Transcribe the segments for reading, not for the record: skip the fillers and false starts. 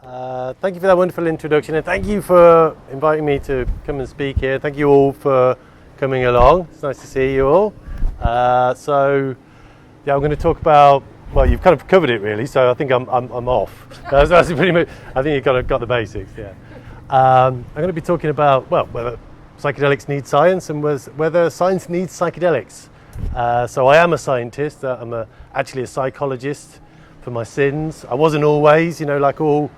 Thank you for that wonderful introduction, and thank you for inviting me to come and speak here. Thank you all for coming along. It's nice to see you all. I'm going to talk about, well, you've kind of covered it really, so I think I'm off. That's pretty much, I think you've got the basics, yeah. I'm going to be talking about, well, whether psychedelics need science and whether science needs psychedelics. So I am a scientist. I'm actually a psychologist for my sins. I wasn't always, like all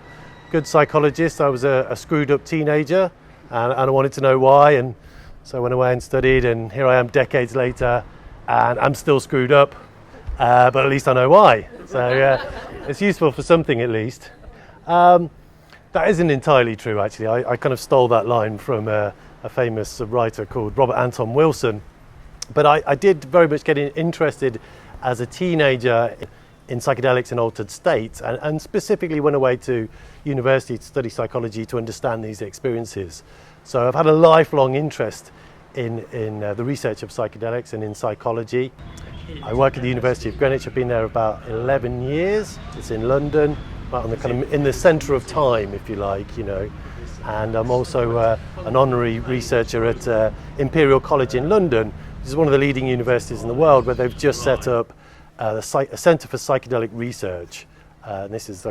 good psychologists. I was a screwed up teenager and I wanted to know why, and so I went away and studied, and here I am decades later and I'm still screwed up, but at least I know why. So it's useful for something at least. That isn't entirely true actually. I kind of stole that line from a famous writer called Robert Anton Wilson. But I did very much get interested as a teenager in psychedelics and altered states, and specifically went away to university to study psychology to understand these experiences. So I've had a lifelong interest in the research of psychedelics and in psychology. I work at the University of Greenwich. I've been there about 11 years. It's in London, right on the kind of in the centre of time, if you like, And I'm also an honorary researcher at Imperial College in London, which is one of the leading universities in the world, where they've just set up a Centre for Psychedelic Research. And this is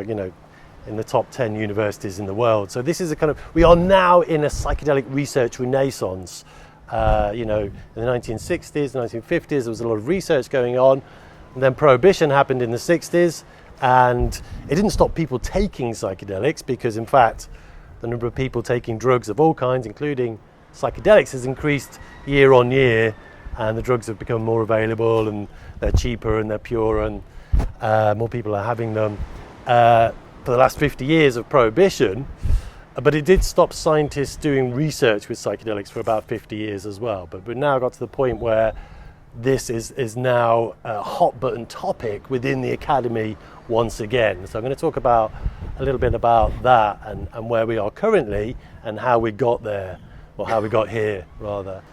in the top 10 universities in the world. So this is we are now in a psychedelic research renaissance. In the 1960s, 1950s, there was a lot of research going on. And then Prohibition happened in the 60s, and it didn't stop people taking psychedelics, because in fact, the number of people taking drugs of all kinds, including psychedelics, has increased year on year, and the drugs have become more available, and they're cheaper and they're pure, and more people are having them for the last 50 years of Prohibition. But it did stop scientists doing research with psychedelics for about 50 years as well. But we've now got to the point where this is now a hot button topic within the academy once again. So I'm going to talk about a little bit about that and where we are currently and how we got there, or how we got here rather.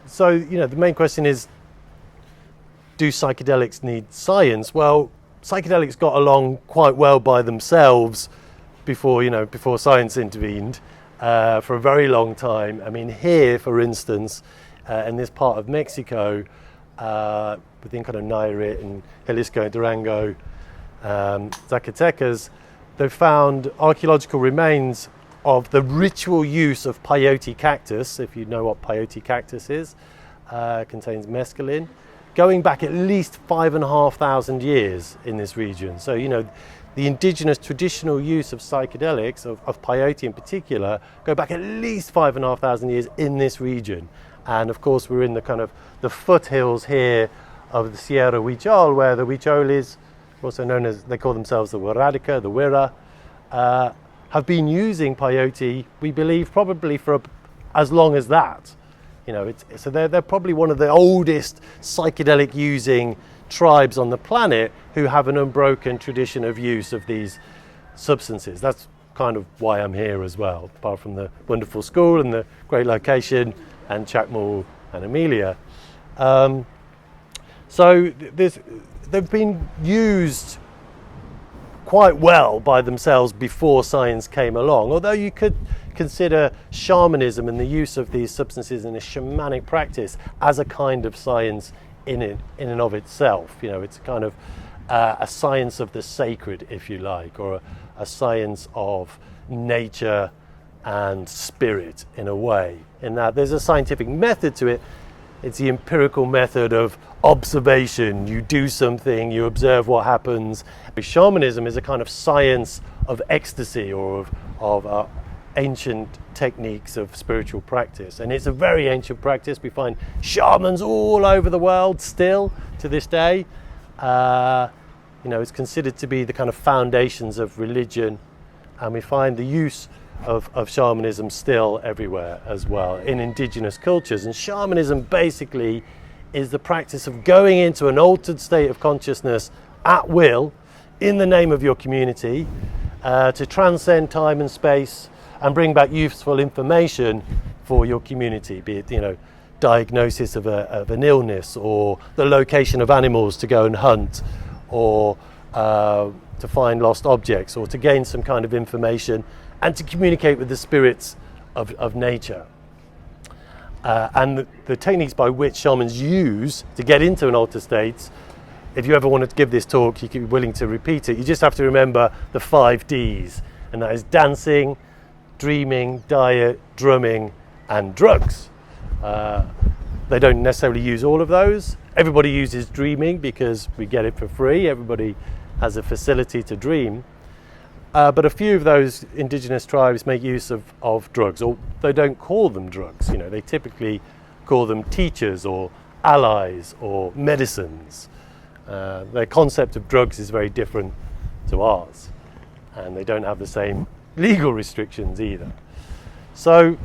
So, the main question is, do psychedelics need science? Well, psychedelics got along quite well by themselves before science intervened for a very long time. I mean, here, for instance, in this part of Mexico, within kind of Nayarit and Jalisco and Durango, Zacatecas, they've found archaeological remains of the ritual use of peyote cactus. If you know what peyote cactus is, contains mescaline, going back at least 5,500 years in this region. So, the indigenous traditional use of psychedelics, of peyote in particular, go back at least 5,500 years in this region. And of course, we're in the kind of the foothills here of the Sierra Huichol, where the Huicholis, also known as, they call themselves the Huirrárica, the Huira, have been using peyote, we believe, probably for as long as that. So they're probably one of the oldest psychedelic using tribes on the planet who have an unbroken tradition of use of these substances. That's kind of why I'm here as well, apart from the wonderful school and the great location and Chacmal and Amelia. So they've been used quite well by themselves before science came along, although you could consider shamanism and the use of these substances in a shamanic practice as a kind of science in and of itself. It's a kind of a science of the sacred, if you like, or a science of nature and spirit in a way, in that there's a scientific method to it. It's the empirical method of observation. You do something, you observe what happens. Shamanism is a kind of science of ecstasy, or of ancient techniques of spiritual practice. And it's a very ancient practice. We find shamans all over the world still to this day. It's considered to be the kind of foundations of religion. And we find the use of shamanism still everywhere as well in indigenous cultures. And shamanism basically is the practice of going into an altered state of consciousness at will in the name of your community to transcend time and space and bring back useful information for your community, be it diagnosis of an illness, or the location of animals to go and hunt, or to find lost objects or to gain some kind of information and to communicate with the spirits of nature. And the techniques by which shamans use to get into an altered state, if you ever wanted to give this talk, you could be willing to repeat it. You just have to remember the 5 Ds, and that is dancing, dreaming, diet, drumming, and drugs. They don't necessarily use all of those. Everybody uses dreaming because we get it for free. Everybody has a facility to dream. But a few of those indigenous tribes make use of drugs, or they don't call them drugs. You know, they typically call them teachers or allies or medicines. Their concept of drugs is very different to ours, and they don't have the same legal restrictions either. So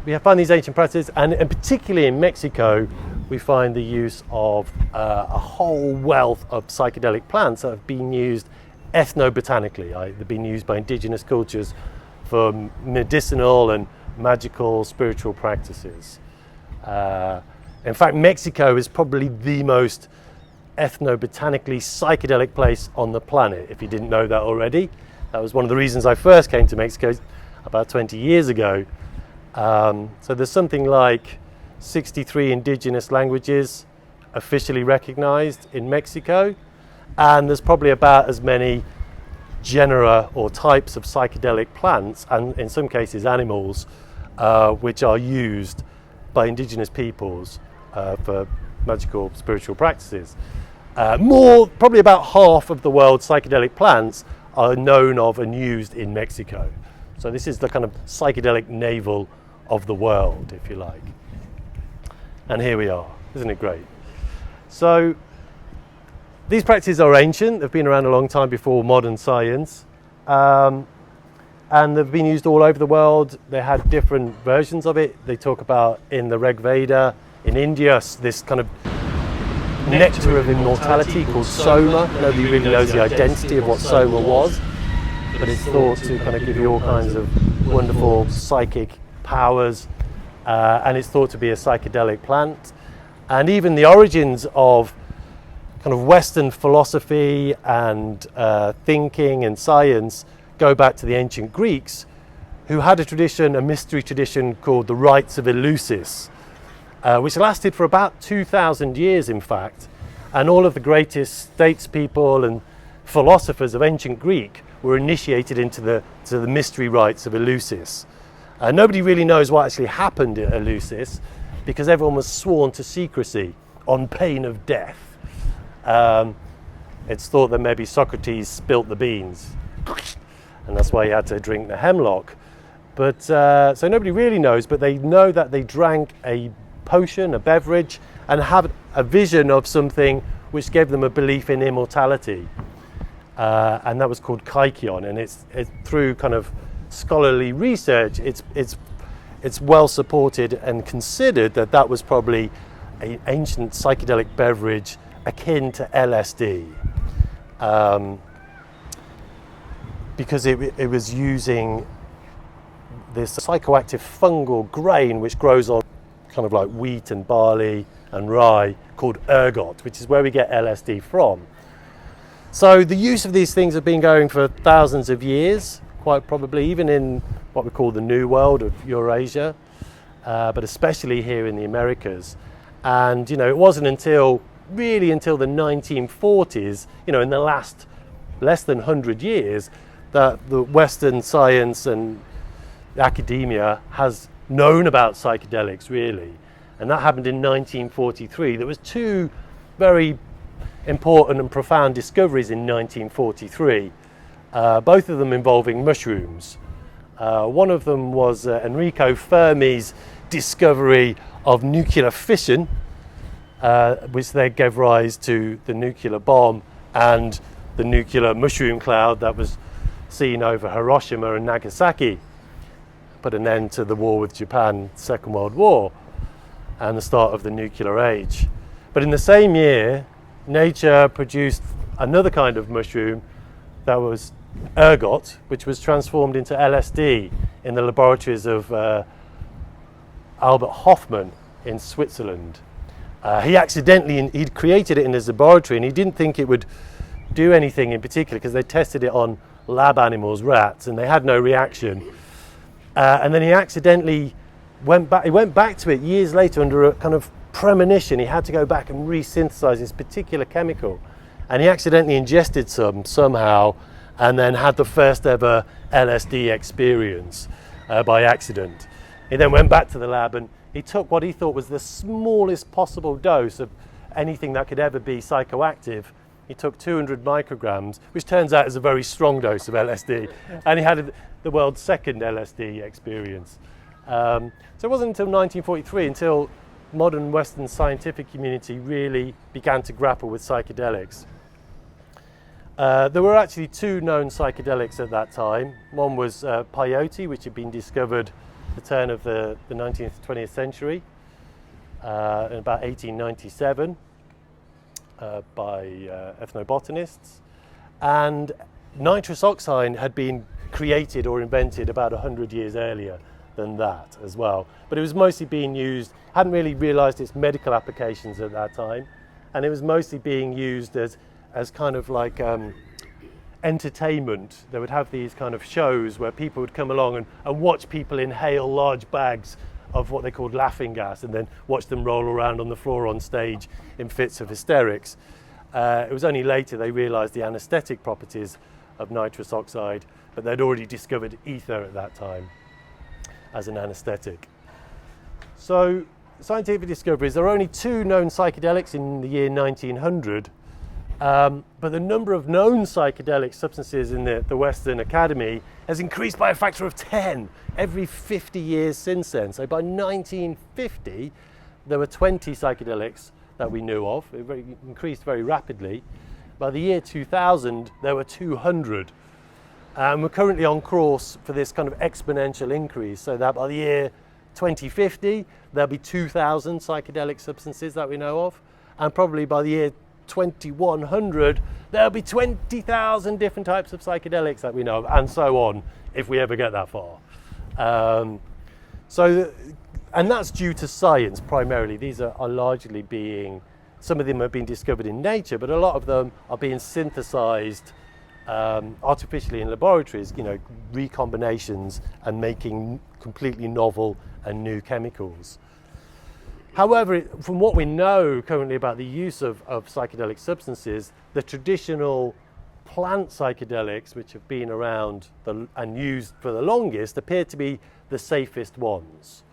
we have found these ancient practices, and particularly in Mexico, we find the use of a whole wealth of psychedelic plants that have been used ethnobotanically. They've been used by indigenous cultures for medicinal and magical spiritual practices. In fact, Mexico is probably the most ethnobotanically psychedelic place on the planet, if you didn't know that already. That was one of the reasons I first came to Mexico about 20 years ago. So there's something like 63 indigenous languages officially recognized in Mexico, and there's probably about as many genera or types of psychedelic plants, and in some cases animals, which are used by indigenous peoples for magical spiritual practices. Probably about half of the world's psychedelic plants are known of and used in Mexico. So this is the kind of psychedelic navel of the world, if you like. And here we are. Isn't it great? So these practices are ancient. They've been around a long time before modern science. And they've been used all over the world. They had different versions of it. They talk about in the Rig Veda, in India, this kind of nectar of immortality called soma. Nobody really knows the identity of what soma was, but it's thought to kind of give you all kinds of wonderful psychic powers, and it's thought to be a psychedelic plant. And even the origins of kind of Western philosophy and thinking and science go back to the ancient Greeks, who had a tradition, a mystery tradition called the rites of Eleusis, which lasted for about 2,000 years, in fact. And all of the greatest statespeople and philosophers of ancient Greek were initiated into the mystery rites of Eleusis. Nobody really knows what actually happened at Eleusis, because everyone was sworn to secrecy on pain of death. It's thought that maybe Socrates spilt the beans, and that's why he had to drink the hemlock. But so nobody really knows, but they know that they drank a potion, a beverage, and have a vision of something which gave them a belief in immortality. And that was called kaikion, and it's through kind of scholarly research, it's well supported and considered that was probably an ancient psychedelic beverage akin to LSD, because it was using this psychoactive fungal grain which grows on kind of like wheat and barley and rye, called ergot, which is where we get LSD from. So the use of these things have been going for thousands of years, quite probably even in what we call the New World of Eurasia, but especially here in the Americas. And it wasn't until the 1940s, in the last less than 100 years, that the Western science and academia has known about psychedelics, really. And that happened in 1943. There was 2 very important and profound discoveries in 1943, both of them involving mushrooms. One of them was Enrico Fermi's discovery of nuclear fission, which then gave rise to the nuclear bomb and the nuclear mushroom cloud that was seen over Hiroshima and Nagasaki, put an end to the war with Japan, Second World War, and the start of the nuclear age. But in the same year, nature produced another kind of mushroom that was ergot, which was transformed into LSD in the laboratories of Albert Hofmann in Switzerland. He'd created it in his laboratory, and he didn't think it would do anything in particular because they tested it on lab animals, rats, and they had no reaction. And then he accidentally went back to it years later under a kind of premonition. He had to go back and resynthesize this particular chemical, and he accidentally ingested some somehow, and then had the first ever LSD experience by accident. He then went back to the lab and he took what he thought was the smallest possible dose of anything that could ever be psychoactive. He took 200 micrograms, which turns out is a very strong dose of LSD, and he had the world's second LSD experience. So it wasn't until 1943 until modern Western scientific community really began to grapple with psychedelics. There were actually two known psychedelics at that time. One was peyote, which had been discovered at the turn of the 19th, 20th century, in about 1897 by ethnobotanists. And nitrous oxide had been created or invented about 100 years earlier than that as well. But it was mostly being used, hadn't really realized its medical applications at that time, and it was mostly being used as kind of like entertainment. They would have these kind of shows where people would come along and watch people inhale large bags of what they called laughing gas and then watch them roll around on the floor on stage in fits of hysterics. It was only later they realized the anesthetic properties of nitrous oxide, but they'd already discovered ether at that time as an anesthetic. So scientific discoveries, there are only two known psychedelics in the year 1900, but the number of known psychedelic substances in the Western Academy has increased by a factor of 10 every 50 years since then. So by 1950, there were 20 psychedelics that we knew of. It increased very rapidly. By the year 2000, there were 200. We're currently on course for this kind of exponential increase, so that by the year 2050, there'll be 2,000 psychedelic substances that we know of, and probably by the year 2100, there'll be 20,000 different types of psychedelics that we know of, and so on, if we ever get that far. And that's due to science primarily. These are largely some of them have been discovered in nature, but a lot of them are being synthesized artificially in laboratories, recombinations and making completely novel and new chemicals. However, from what we know currently about the use of psychedelic substances, the traditional plant psychedelics, which have been around and used for the longest, appear to be the safest ones.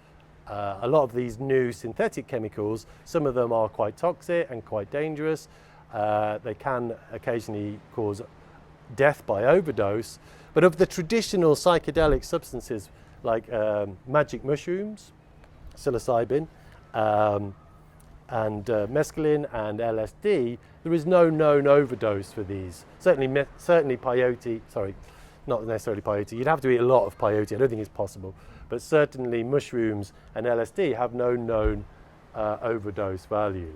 A lot of these new synthetic chemicals, some of them are quite toxic and quite dangerous. They can occasionally cause death by overdose, but of the traditional psychedelic substances like magic mushrooms, psilocybin, and mescaline and LSD, there is no known overdose for these. Certainly peyote, not necessarily peyote, you'd have to eat a lot of peyote, I don't think it's possible, but certainly mushrooms and LSD have no known overdose value.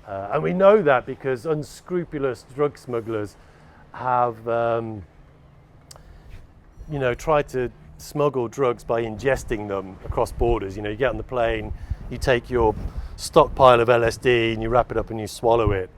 And we know that because unscrupulous drug smugglers have tried to smuggle drugs by ingesting them across borders. You get on the plane, you take your stockpile of LSD and you wrap it up and you swallow it.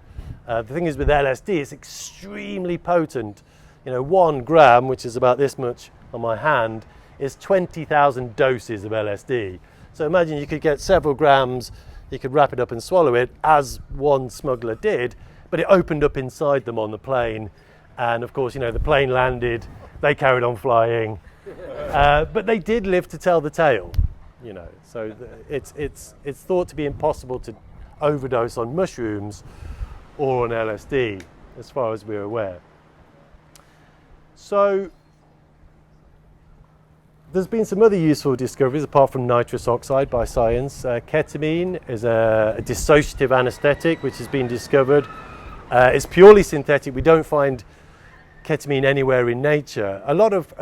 The thing is with LSD, it's extremely potent. 1 gram, which is about this much on my hand, is 20,000 doses of LSD. So imagine you could get several grams, you could wrap it up and swallow it, as one smuggler did, but it opened up inside them on the plane. And of course, the plane landed, they carried on flying, but they did live to tell the tale, So it's thought to be impossible to overdose on mushrooms or on LSD, as far as we're aware. So there's been some other useful discoveries apart from nitrous oxide by science. Ketamine is a dissociative anesthetic which has been discovered. It's purely synthetic. We don't find ketamine anywhere in nature. A lot of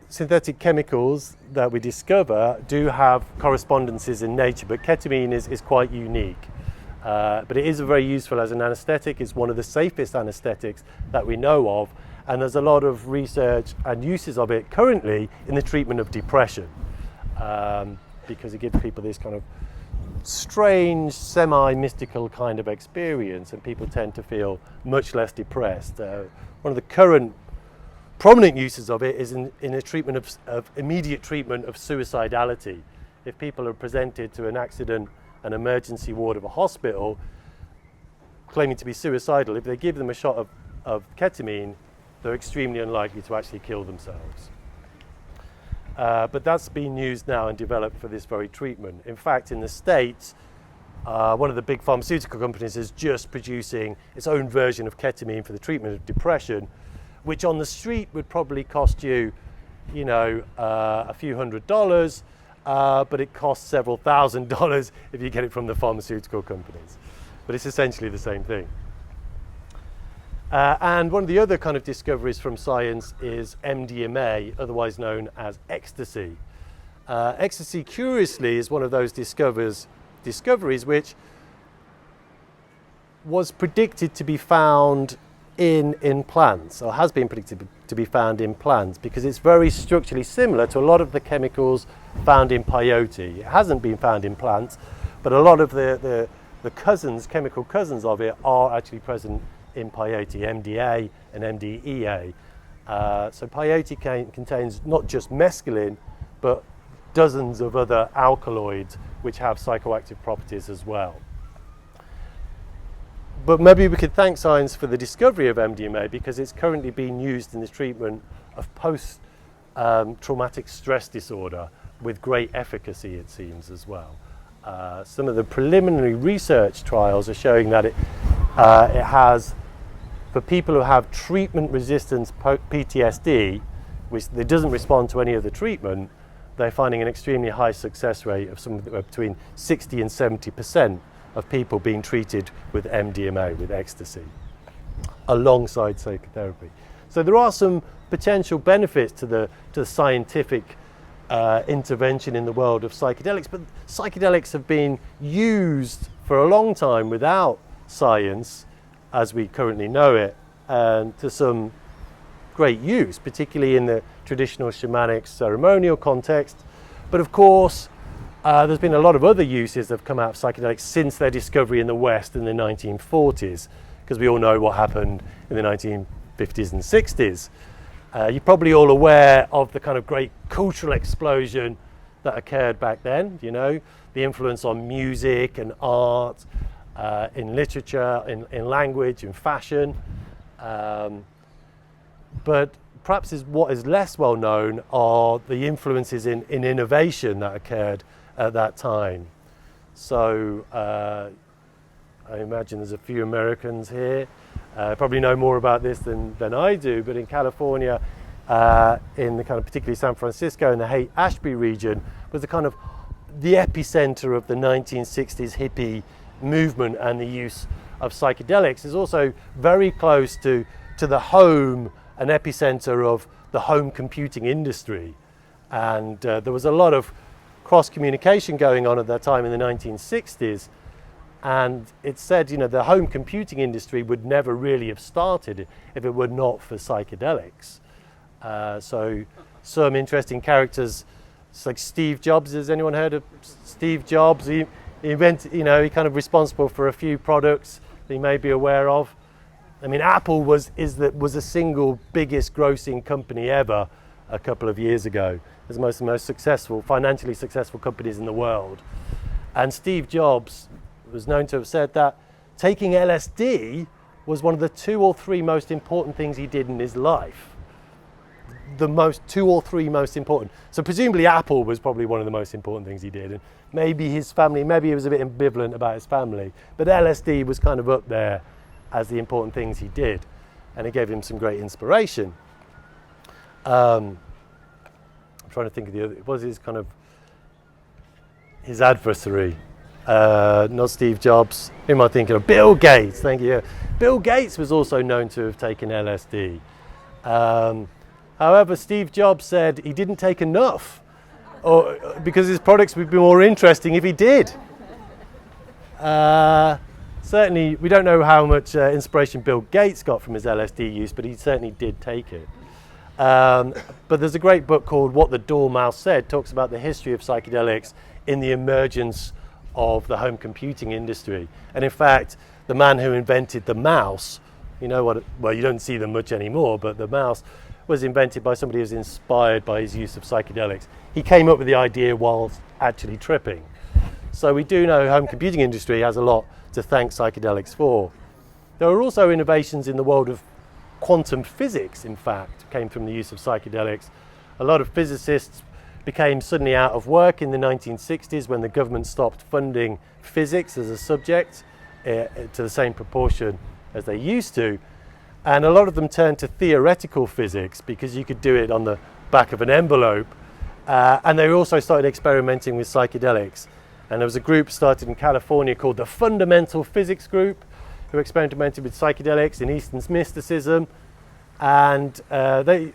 synthetic chemicals that we discover do have correspondences in nature, but ketamine is quite unique. But it is very useful as an anesthetic. It's one of the safest anesthetics that we know of, and there's a lot of research and uses of it currently in the treatment of depression, because it gives people this kind of strange, semi-mystical kind of experience, and people tend to feel much less depressed. One of the current prominent uses of it is in a treatment of immediate treatment of suicidality. If people are presented to an accident, an emergency ward of a hospital, claiming to be suicidal, if they give them a shot of ketamine, they're extremely unlikely to actually kill themselves. But that's been used now and developed for this very treatment. In fact, in the States, one of the big pharmaceutical companies is just producing its own version of ketamine for the treatment of depression, which on the street would probably cost you, a few $100s, but it costs several $1,000s if you get it from the pharmaceutical companies. But it's essentially the same thing. And one of the other kind of discoveries from science is MDMA, otherwise known as ecstasy. Ecstasy, curiously, is one of those discoveries which was predicted to be found in plants, or has been predicted to be found in plants, because it's very structurally similar to a lot of the chemicals found in peyote. It hasn't been found in plants, but a lot of the chemical cousins of it are actually present in peyote, MDA and MDEA. So peyote contains not just mescaline, but dozens of other alkaloids which have psychoactive properties as well. But maybe we could thank science for the discovery of MDMA, because it's currently being used in the treatment of post-traumatic stress disorder with great efficacy, it seems, as well. Some of the preliminary research trials are showing that it has, for people who have treatment-resistant PTSD, which they doesn't respond to any of the treatment, they're finding an extremely high success rate of somewhere between 60 and 70% of people being treated with MDMA, with ecstasy, alongside psychotherapy. So there are some potential benefits to the scientific intervention in the world of psychedelics, but psychedelics have been used for a long time without science as we currently know it, and to some great use, particularly in the traditional shamanic ceremonial context. But of course, there's been a lot of other uses that have come out of psychedelics since their discovery in the West in the 1940s, because we all know what happened in the 1950s and 60s. You're probably all aware of the kind of great cultural explosion that occurred back then, the influence on music and art, in literature, in language, in fashion. But perhaps what is less well known are the influences in innovation that occurred at that time. So I imagine there's a few Americans here, probably know more about this than I do, but in California, in the kind of particularly San Francisco and the Haight-Ashbury region, was the kind of the epicenter of the 1960s hippie movement and the use of psychedelics. Is also very close to the home, an epicenter of the home computing industry. And there was a lot of cross-communication going on at that time in the 1960s. And it said, the home computing industry would never really have started if it were not for psychedelics. So some interesting characters, it's like Steve Jobs. Has anyone heard of Steve Jobs? He invented, he kind of responsible for a few products that you may be aware of. I mean, Apple was the single biggest grossing company ever a couple of years ago. It was the most successful, financially successful companies in the world. And Steve Jobs was known to have said that taking LSD was one of the 2 or 3 most important things he did in his life. The 2 or 3 most important. So presumably Apple was probably one of the most important things he did. And maybe his family, maybe he was a bit ambivalent about his family, but LSD was kind of up there as the important things he did. And it gave him some great inspiration. I'm trying to think of the other, what was his adversary? Not Steve Jobs. Who am I thinking of? Bill Gates, thank you. Bill Gates was also known to have taken LSD. However, Steve Jobs said he didn't take enough, because his products would be more interesting if he did. Certainly, we don't know how much inspiration Bill Gates got from his LSD use, but he certainly did take it. But there's a great book called What the Dormouse Said, talks about the history of psychedelics in the emergence of the home computing industry. And in fact, the man who invented the mouse, you know what, well, you don't see them much anymore, but the mouse was invented by somebody who was inspired by his use of psychedelics. He came up with the idea whilst actually tripping. So we do know home computing industry has a lot to thank psychedelics for. There are also innovations in the world of quantum physics, in fact, came from the use of psychedelics. A lot of physicists became suddenly out of work in the 1960s when the government stopped funding physics as a subject to the same proportion as they used to. And a lot of them turned to theoretical physics because you could do it on the back of an envelope. And they also started experimenting with psychedelics. And there was a group started in California called the Fundamental Physics Group, who experimented with psychedelics and Eastern mysticism. And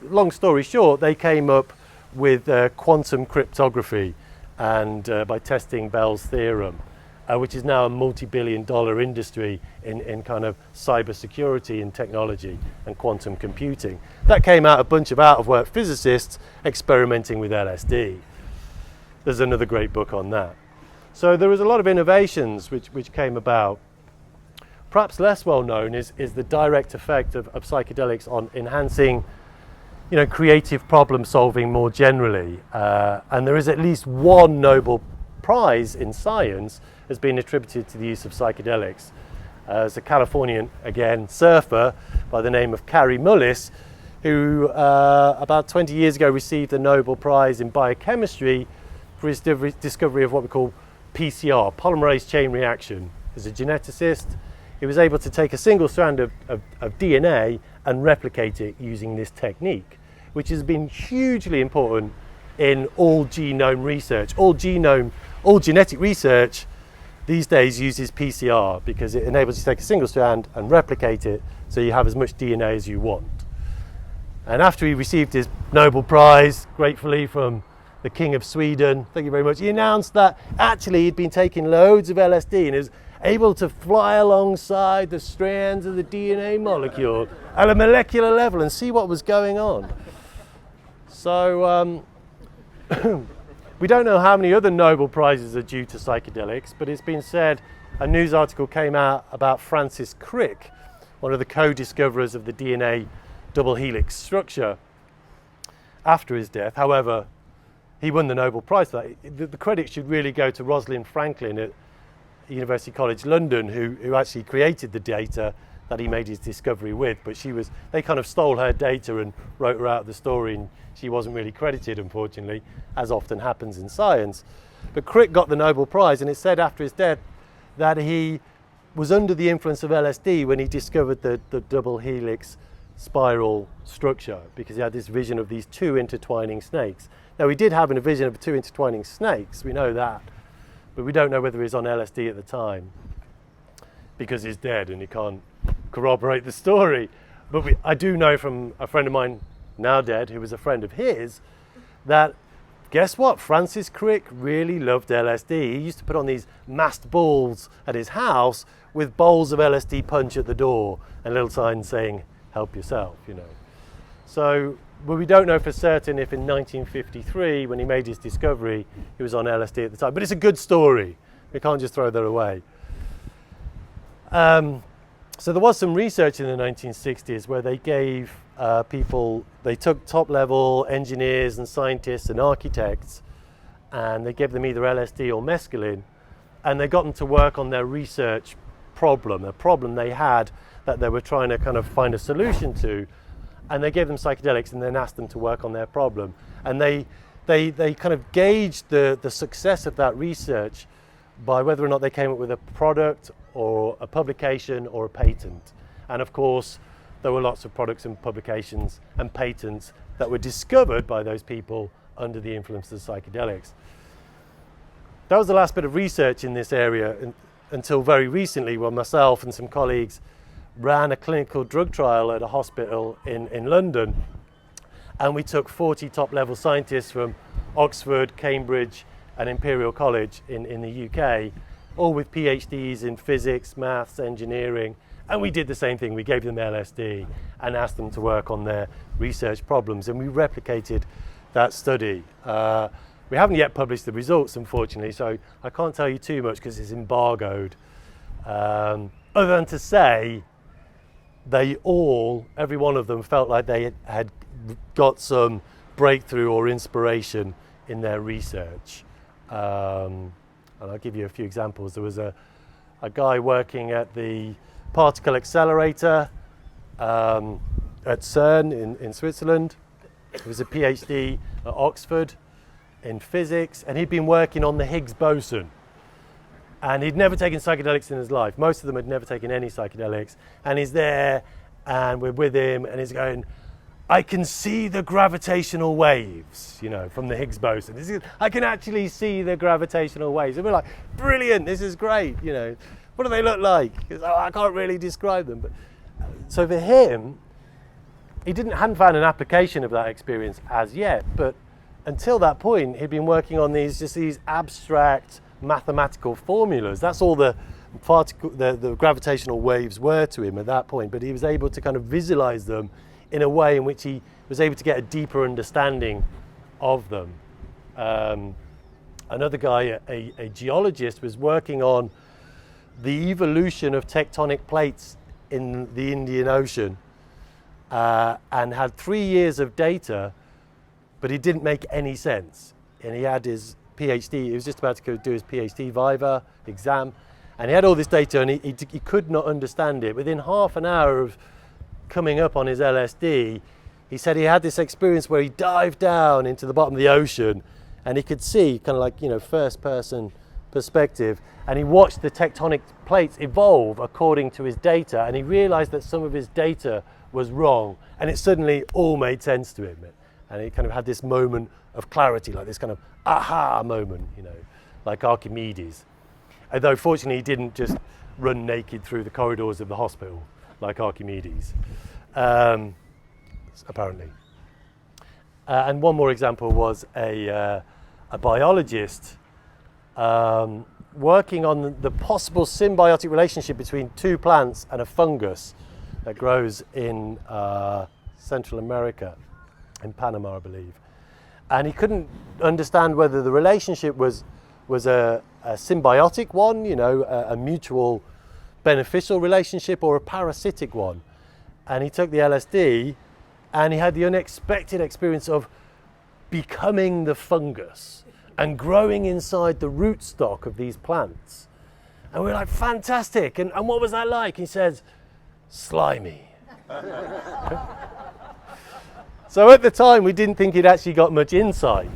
long story short, they came up with quantum cryptography and by testing Bell's theorem, which is now a multi-billion-dollar industry in kind of cybersecurity and technology and quantum computing. That came out a bunch of out-of-work physicists experimenting with LSD. There's another great book on that. So there was a lot of innovations which came about. Perhaps less well known is the direct effect of psychedelics on enhancing, creative problem solving more generally. And there is at least one Nobel Prize in science has been attributed to the use of psychedelics. There's a Californian, again, surfer by the name of Kary Mullis, who about 20 years ago received the Nobel Prize in biochemistry for his discovery of what we call PCR, polymerase chain reaction. As a geneticist, he was able to take a single strand of DNA and replicate it using this technique, which has been hugely important in all genome research. All genetic research these days uses PCR because it enables you to take a single strand and replicate it so you have as much DNA as you want. And after he received his Nobel Prize, gratefully from the King of Sweden, thank you very much, he announced that actually he'd been taking loads of LSD and was able to fly alongside the strands of the DNA molecule at a molecular level and see what was going on. So we don't know how many other Nobel Prizes are due to psychedelics, but it's been said, a news article came out about Francis Crick, one of the co-discoverers of the DNA double helix structure after his death. However, he won the Nobel Prize for that. The credit should really go to Rosalind Franklin at University College London, who actually created the data that he made his discovery with, but they kind of stole her data and wrote her out of the story, and she wasn't really credited, unfortunately, as often happens in science. But Crick got the Nobel Prize, and it's said after his death that he was under the influence of LSD when he discovered the double helix spiral structure, because he had this vision of these two intertwining snakes. Now, he did have a vision of two intertwining snakes, we know that, but we don't know whether he was on LSD at the time, because he's dead and he can't corroborate the story. But I do know from a friend of mine, now dead, who was a friend of his, that guess what? Francis Crick really loved LSD. He used to put on these masked balls at his house with bowls of LSD punch at the door and little signs saying, help yourself, So, well, we don't know for certain if in 1953, when he made his discovery, he was on LSD at the time. But it's a good story. We can't just throw that away. So there was some research in the 1960s where they gave they took top-level engineers and scientists and architects, and they gave them either LSD or mescaline, and they got them to work on their research problem, a problem they had that they were trying to kind of find a solution to, and they gave them psychedelics and then asked them to work on their problem. And they kind of gauged the success of that research by whether or not they came up with a product or a publication or a patent. And of course, there were lots of products and publications and patents that were discovered by those people under the influence of psychedelics. That was the last bit of research in this area until very recently, when myself and some colleagues ran a clinical drug trial at a hospital in London, and we took 40 top-level scientists from Oxford, Cambridge and Imperial College in the UK, all with PhDs in physics, maths, engineering, and we did the same thing. We gave them LSD and asked them to work on their research problems, and we replicated that study. We haven't yet published the results, unfortunately, so I can't tell you too much because it's embargoed. Other than to say, every one of them felt like they had got some breakthrough or inspiration in their research. And I'll give you a few examples. There was a guy working at the particle accelerator at CERN in Switzerland. He was a PhD at Oxford in physics, and he'd been working on the Higgs boson. And he'd never taken psychedelics in his life. Most of them had never taken any psychedelics. And he's there, and we're with him, and he's going, I can see the gravitational waves, from the Higgs boson. I can actually see the gravitational waves. And we're like, brilliant, this is great, What do they look like? I can't really describe them. But so for him, he hadn't found an application of that experience as yet. But until that point, he'd been working on these abstract mathematical formulas. That's all the gravitational waves were to him at that point. But he was able to kind of visualize them in a way in which he was able to get a deeper understanding of them. Another guy, a geologist, was working on the evolution of tectonic plates in the Indian Ocean and had 3 years of data, but it didn't make any sense. And he had his PhD, he was just about to go do his PhD Viva exam, and he had all this data and he could not understand it. Within half an hour of coming up on his LSD, he said he had this experience where he dived down into the bottom of the ocean and he could see kind of like, first person perspective, and he watched the tectonic plates evolve according to his data, and he realized that some of his data was wrong, and it suddenly all made sense to him. And he kind of had this moment of clarity, like this kind of aha moment, like Archimedes. Although fortunately he didn't just run naked through the corridors of the hospital like Archimedes, apparently. And one more example was a biologist working on the possible symbiotic relationship between two plants and a fungus that grows in Central America, in Panama, I believe. And he couldn't understand whether the relationship was a symbiotic one, a mutual beneficial relationship, or a parasitic one. And he took the LSD and he had the unexpected experience of becoming the fungus and growing inside the rootstock of these plants. And we're like, fantastic. And what was that like? He says, slimy. So at the time, we didn't think he'd actually got much insight.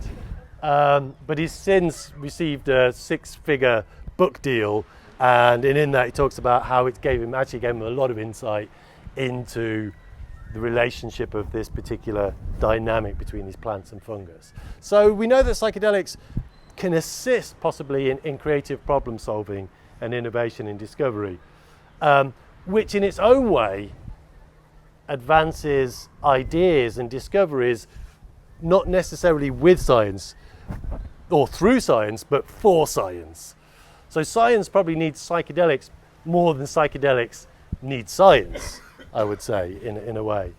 But he's since received a 6-figure book deal. And in that, he talks about how it gave him a lot of insight into the relationship of this particular dynamic between these plants and fungus. So we know that psychedelics can assist possibly in creative problem solving and innovation and discovery, which in its own way advances ideas and discoveries, not necessarily with science or through science, but for science. So science probably needs psychedelics more than psychedelics need science, I would say, in a way.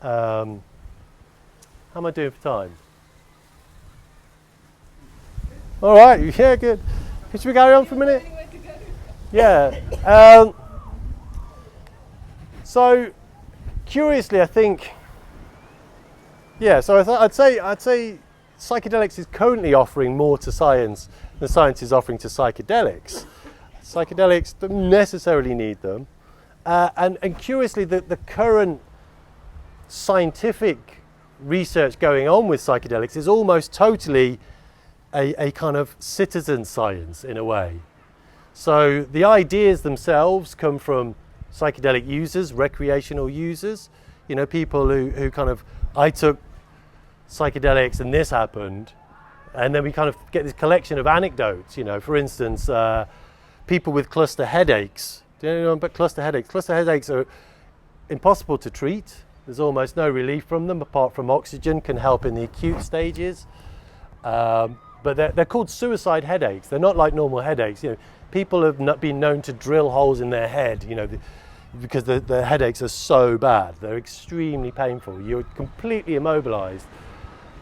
How am I doing for time? All right, yeah, good. Should we carry on for a minute? Yeah. So, curiously, I think, so I'd say psychedelics is currently offering more to science than science is offering to psychedelics. Psychedelics don't necessarily need them. And curiously, the current scientific research going on with psychedelics is almost totally a kind of citizen science in a way. So the ideas themselves come from psychedelic users, recreational users, people who kind of, I took psychedelics and this happened, and then we kind of get this collection of anecdotes, for instance, people with cluster headaches. Do you know about cluster headaches? Cluster headaches are impossible to treat. There's almost no relief from them apart from oxygen can help in the acute stages. But they're called suicide headaches. They're not like normal headaches. People have not been known to drill holes in their head, because the headaches are so bad. They're extremely painful. You're completely immobilized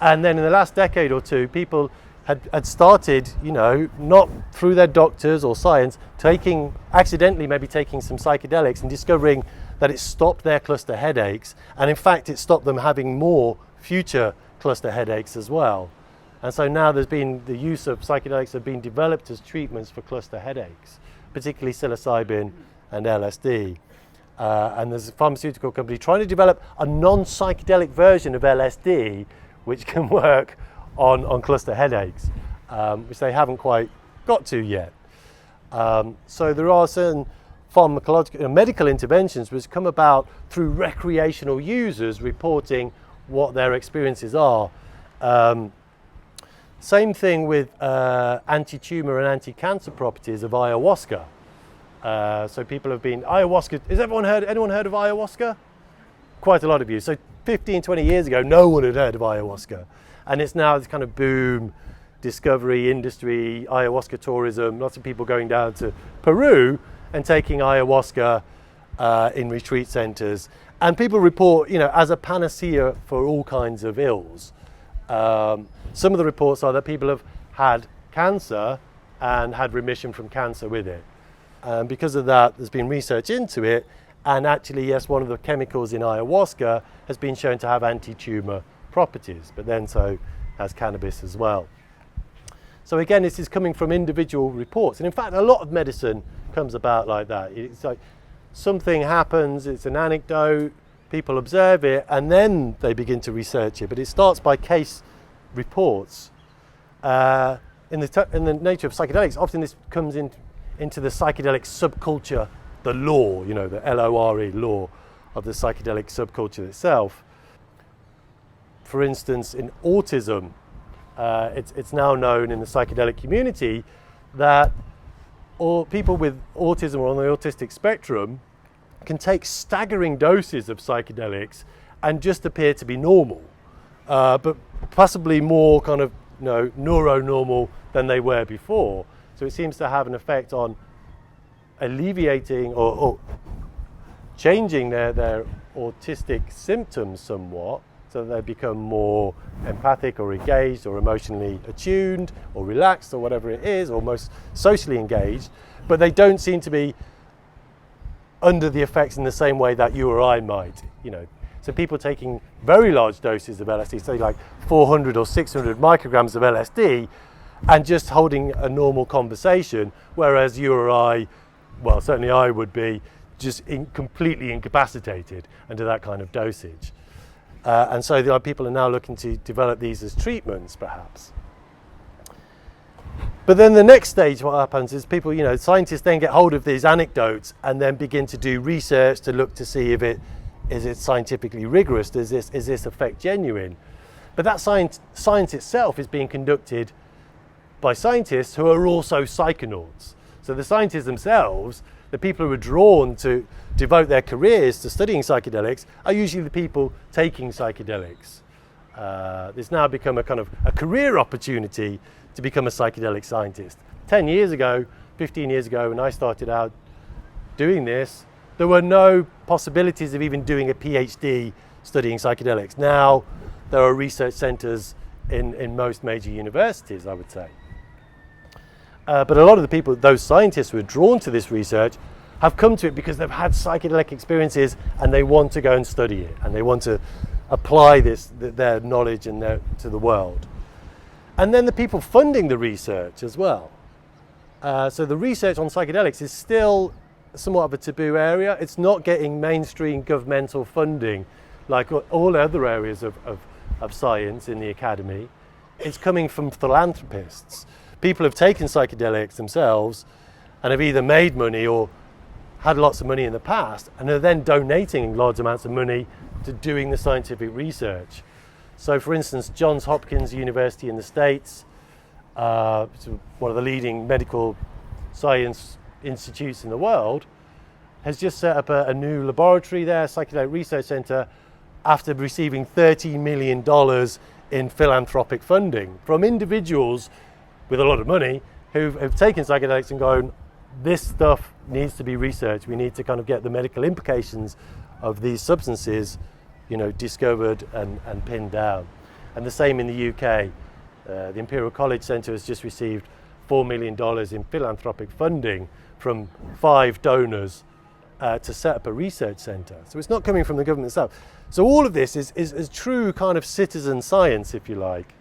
And then in the last decade or two, people had started, not through their doctors or science, accidentally maybe taking some psychedelics and discovering that it stopped their cluster headaches. And in fact, it stopped them having more future cluster headaches as well. And so now there's been the use of psychedelics have been developed as treatments for cluster headaches, particularly psilocybin and LSD. And there's a pharmaceutical company trying to develop a non-psychedelic version of LSD which can work on cluster headaches, which they haven't quite got to yet. So there are certain pharmacological medical interventions which come about through recreational users reporting what their experiences are. Same thing with anti-tumor and anti-cancer properties of ayahuasca. So people have been ayahuasca. Has anyone heard of ayahuasca? Quite a lot of you. So 15, 20 years ago, no one had heard of ayahuasca. And it's now this kind of boom, discovery industry, ayahuasca tourism, lots of people going down to Peru and taking ayahuasca in retreat centers. And people report, as a panacea for all kinds of ills. Some of the reports are that people have had cancer and had remission from cancer with it. Because of that, there's been research into it. And actually, yes, one of the chemicals in ayahuasca has been shown to have anti-tumor properties, but then so has cannabis as well. So again, this is coming from individual reports. And in fact, a lot of medicine comes about like that. It's like something happens, it's an anecdote, people observe it, and then they begin to research it. But it starts by case reports. In the nature of psychedelics, often this comes into the psychedelic subculture, the lore, the LORE lore of the psychedelic subculture itself. For instance, in autism, it's now known in the psychedelic community that people with autism or on the autistic spectrum can take staggering doses of psychedelics and just appear to be normal, but possibly more kind of neuronormal than they were before. So it seems to have an effect on alleviating or changing their autistic symptoms somewhat, so that they become more empathic or engaged or emotionally attuned or relaxed or whatever it is, or most socially engaged, but they don't seem to be under the effects in the same way that you or I might, So people taking very large doses of LSD, say like 400 or 600 micrograms of LSD, and just holding a normal conversation, whereas you or I, well, certainly I would be just completely incapacitated under that kind of dosage. And so people are now looking to develop these as treatments, perhaps. But then the next stage, what happens is people, scientists then get hold of these anecdotes and then begin to do research to look to see if it is scientifically rigorous. Is this effect genuine? But that science itself is being conducted by scientists who are also psychonauts. So the scientists themselves, the people who are drawn to devote their careers to studying psychedelics, are usually the people taking psychedelics. It's now become a kind of a career opportunity to become a psychedelic scientist. 10 years ago, 15 years ago, when I started out doing this, there were no possibilities of even doing a PhD studying psychedelics. Now, there are research centers in most major universities, I would say. But a lot of the people, those scientists who are drawn to this research, have come to it because they've had psychedelic experiences and they want to go and study it, and they want to apply their knowledge to the world. And then the people funding the research as well. So the research on psychedelics is still somewhat of a taboo area. It's not getting mainstream governmental funding like all other areas of science in the academy. It's coming from philanthropists. People have taken psychedelics themselves and have either made money or had lots of money in the past and are then donating large amounts of money to doing the scientific research. So for instance, Johns Hopkins University in the States, one of the leading medical science institutes in the world, has just set up a new laboratory there, Psychedelic Research Center, after receiving $30 million in philanthropic funding from individuals with a lot of money who've taken psychedelics and gone, this stuff needs to be researched. We need to kind of get the medical implications of these substances, discovered and pinned down. And the same in the UK. The Imperial College Centre has just received $4 million in philanthropic funding from 5 donors to set up a research centre. So it's not coming from the government itself. So all of this is true kind of citizen science, if you like,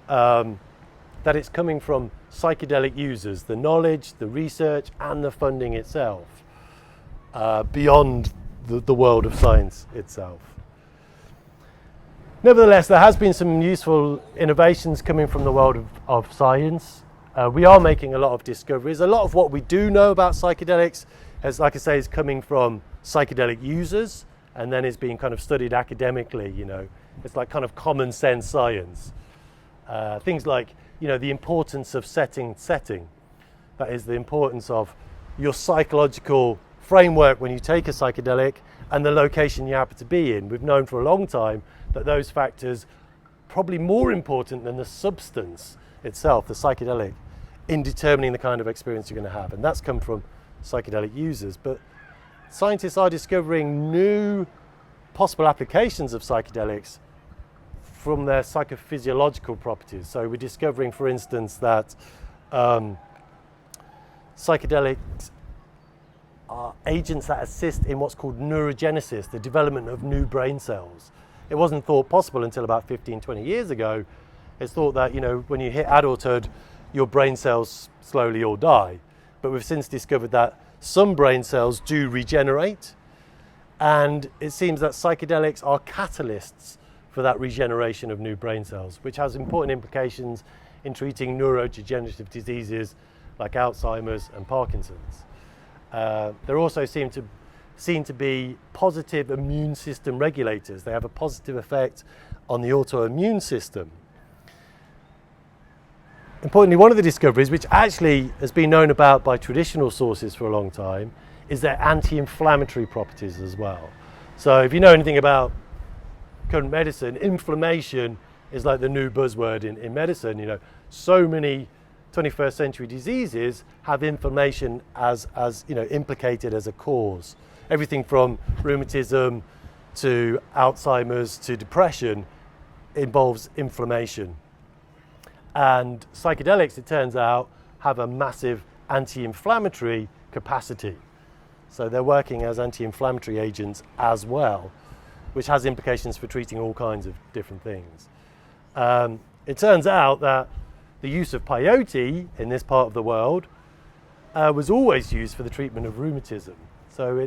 that it's coming from psychedelic users, the knowledge, the research, and the funding itself, beyond the world of science itself. Nevertheless, there has been some useful innovations coming from the world of science. We are making a lot of discoveries. A lot of what we do know about psychedelics, as like I say, is coming from psychedelic users, and then is being kind of studied academically. You know, it's like kind of common sense science. Things like, you know, the importance of setting. That is the importance of your psychological framework when you take a psychedelic and the location you happen to be in. We've known for a long time that those factors are probably more important than the substance itself, the psychedelic, in determining the kind of experience you're going to have. And that's come from psychedelic users. But scientists are discovering new possible applications of psychedelics from their psychophysiological properties. So we're discovering, for instance, that psychedelics are agents that assist in what's called neurogenesis, the development of new brain cells. It wasn't thought possible until about 15, 20 years ago. It's thought that, you know, when you hit adulthood, your brain cells slowly all die. But we've since discovered that some brain cells do regenerate, and it seems that psychedelics are catalysts for that regeneration of new brain cells, which has important implications in treating neurodegenerative diseases like Alzheimer's and Parkinson's. There also seen to be positive immune system regulators. They have a positive effect on the autoimmune system. Importantly, one of the discoveries, which actually has been known about by traditional sources for a long time, is their anti-inflammatory properties as well. So if you know anything about current medicine, inflammation is like the new buzzword in medicine. You know, so many 21st century diseases have inflammation as you know, implicated as a cause. Everything from rheumatism to Alzheimer's to depression involves inflammation. And psychedelics, it turns out, have a massive anti-inflammatory capacity. So they're working as anti-inflammatory agents as well, which has implications for treating all kinds of different things. It turns out that the use of peyote in this part of the world was always used for the treatment of rheumatism. So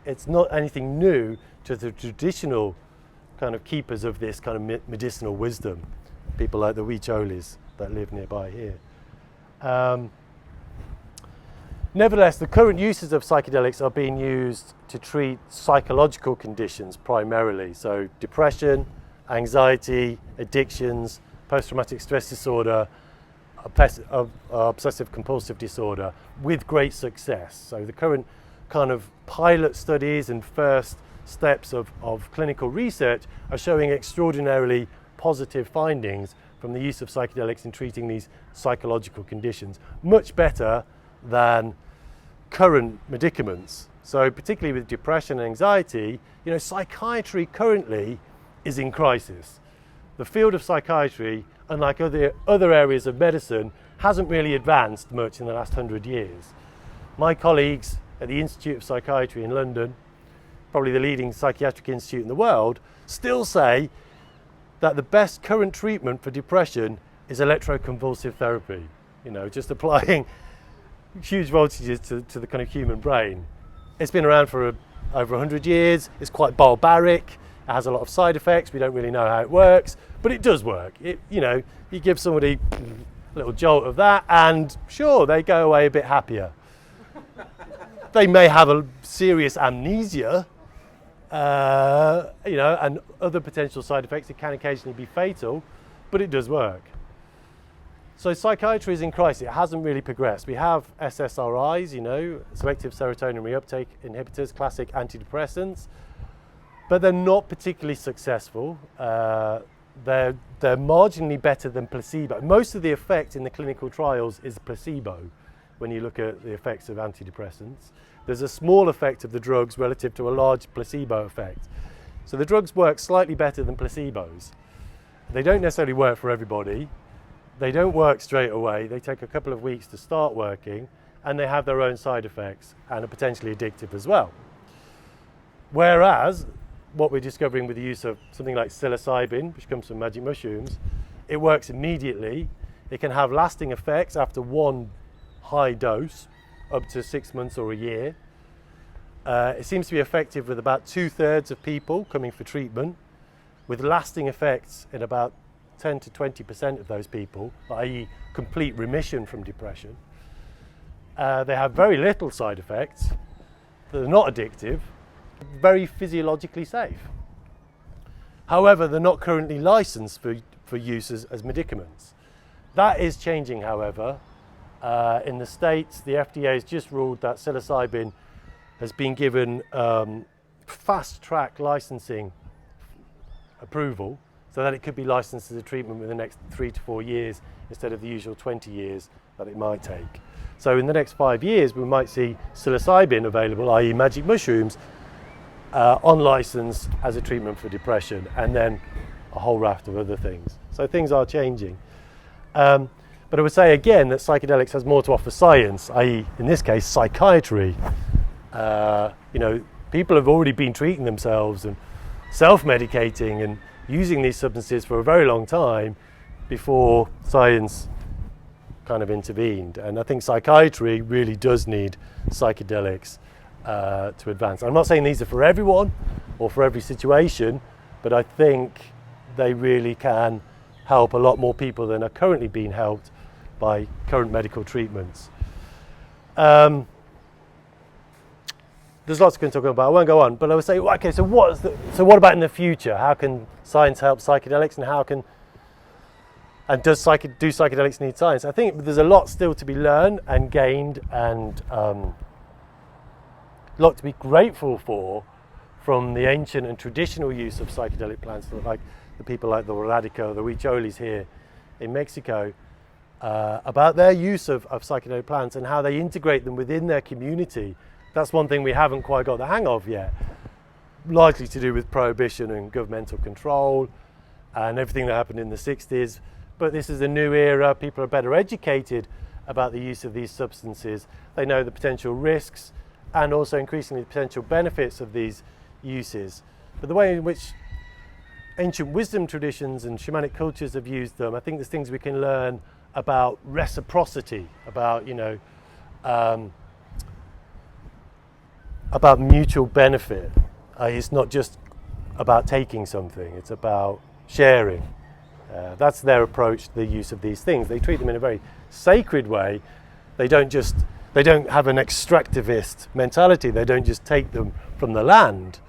it's not anything new to the traditional kind of keepers of this kind of medicinal wisdom, people like the Huicholes that live nearby here. Nevertheless, the current uses of psychedelics are being used to treat psychological conditions primarily. So depression, anxiety, addictions, post-traumatic stress disorder, obsessive compulsive disorder, with great success. So the current kind of pilot studies and first steps of clinical research are showing extraordinarily positive findings from the use of psychedelics in treating these psychological conditions, much better than current medicaments. So particularly with depression and anxiety, you know, psychiatry currently is in crisis. The field of psychiatry, unlike other areas of medicine, hasn't really advanced much in the last 100 years. My colleagues at the Institute of Psychiatry in London, probably the leading psychiatric institute in the world, still say that the best current treatment for depression is electroconvulsive therapy. You know, just applying huge voltages to the kind of human brain. It's been around for over 100 years. It's quite barbaric. It has a lot of side effects. We don't really know how it works, but it does work. You know, you give somebody a little jolt of that, and sure, they go away a bit happier. They may have a serious amnesia, you know, and other potential side effects. It can occasionally be fatal, but it does work. So psychiatry is in crisis. It hasn't really progressed. We have SSRIs, you know, selective serotonin reuptake inhibitors, classic antidepressants, but they're not particularly successful. They're marginally better than placebo. Most of the effect in the clinical trials is placebo when you look at the effects of antidepressants. There's a small effect of the drugs relative to a large placebo effect. So the drugs work slightly better than placebos. They don't necessarily work for everybody. They don't work straight away. They take a couple of weeks to start working, and they have their own side effects and are potentially addictive as well. Whereas what we're discovering with the use of something like psilocybin, which comes from magic mushrooms, it works immediately. It can have lasting effects after one high dose, up to 6 months or a year. It seems to be effective with about 2/3 of people coming for treatment, with lasting effects in about 10 to 20% of those people, i.e. complete remission from depression. They have very little side effects. They're not addictive, very physiologically safe. However, they're not currently licensed for use as medicaments. That is changing, however. In the States, the FDA has just ruled that psilocybin has been given fast-track licensing approval, so that it could be licensed as a treatment within the next 3 to 4 years instead of the usual 20 years that it might take. So in the next 5 years, we might see psilocybin available, i.e. magic mushrooms, on license as a treatment for depression, and then a whole raft of other things. So things are changing. But I would say again that psychedelics has more to offer science, i.e. in this case psychiatry. People have already been treating themselves and self-medicating and using these substances for a very long time before science kind of intervened. And I think psychiatry really does need psychedelics to advance. I'm not saying these are for everyone or for every situation, but I think they really can help a lot more people than are currently being helped by current medical treatments. There's lots we can talk about. I won't go on, but I would say, okay, so what about in the future? How can science help psychedelics, and do psychedelics need science? I think there's a lot still to be learned and gained, and a lot to be grateful for from the ancient and traditional use of psychedelic plants, like the people like the Radico, the Huicholis here in Mexico, about their use of psychedelic plants and how they integrate them within their community. That's one thing we haven't quite got the hang of yet, largely to do with prohibition and governmental control and everything that happened in the 60s. But this is a new era. People are better educated about the use of these substances. They know the potential risks and also increasingly the potential benefits of these uses. But the way in which ancient wisdom traditions and shamanic cultures have used them, I think there's things we can learn about reciprocity, about mutual benefit. It's not just about taking something, it's about sharing. That's their approach to the use of these things. They treat them in a very sacred way. They don't have an extractivist mentality. They don't just take them from the land.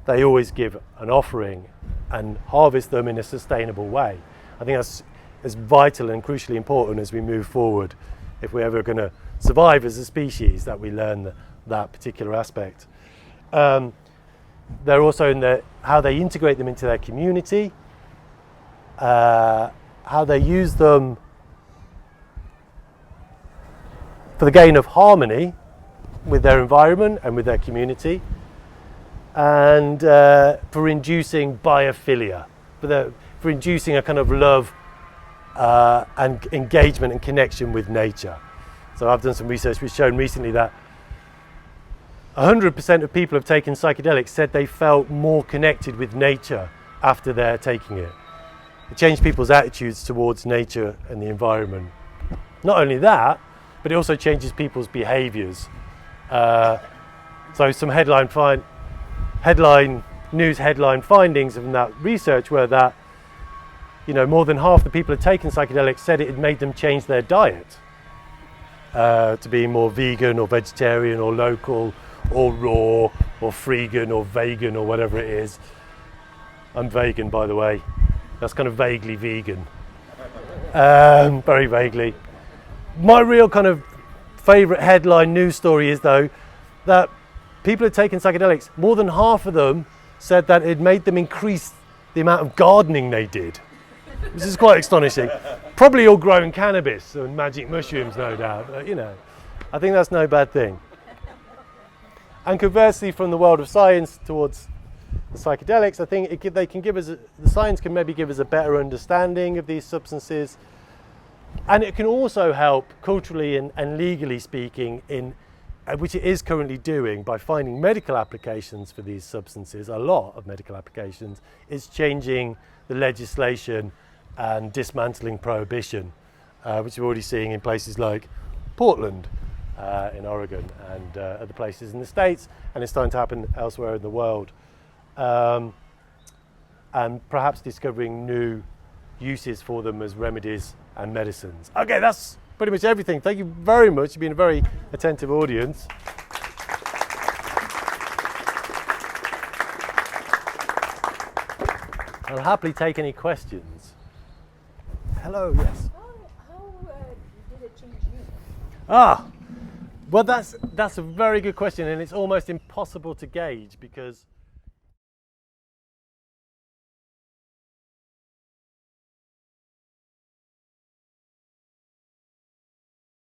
They always give an offering and harvest them in a sustainable way. I think that's as vital and crucially important as we move forward, if we're ever going to survive as a species, that we learn that particular aspect. They're also in how they integrate them into their community, how they use them for the gain of harmony with their environment and with their community, and for inducing biophilia, for inducing a kind of love and engagement and connection with nature. So I've done some research which shown recently that 100% of people who have taken psychedelics said they felt more connected with nature after they're taking it. It changed people's attitudes towards nature and the environment. Not only that, but it also changes people's behaviors. So some headline findings from that research were that, more than half the people who had taken psychedelics said it had made them change their diet to be more vegan or vegetarian or local or raw or freegan or vegan or whatever it is. I'm vegan, by the way. That's kind of vaguely vegan. Very vaguely. My real kind of favourite headline news story is, though, that people who had taken psychedelics, more than half of them said that it made them increase the amount of gardening they did, which is quite astonishing. Probably all growing cannabis and magic mushrooms, no doubt. But, I think that's no bad thing. And conversely, from the world of science towards the psychedelics, I think they can give us, the science can maybe give us a better understanding of these substances. And it can also help culturally and legally speaking which it is currently doing by finding medical applications for these substances, a lot of medical applications. It's changing the legislation and dismantling prohibition, which we're already seeing in places like Portland in Oregon and other places in the States, and it's starting to happen elsewhere in the world. And perhaps discovering new uses for them as remedies and medicines. Okay, that's pretty much everything. Thank you very much. You've been a very attentive audience. I'll happily take any questions. Hello, yes. How did it change you? Well, that's a very good question, and it's almost impossible to gauge because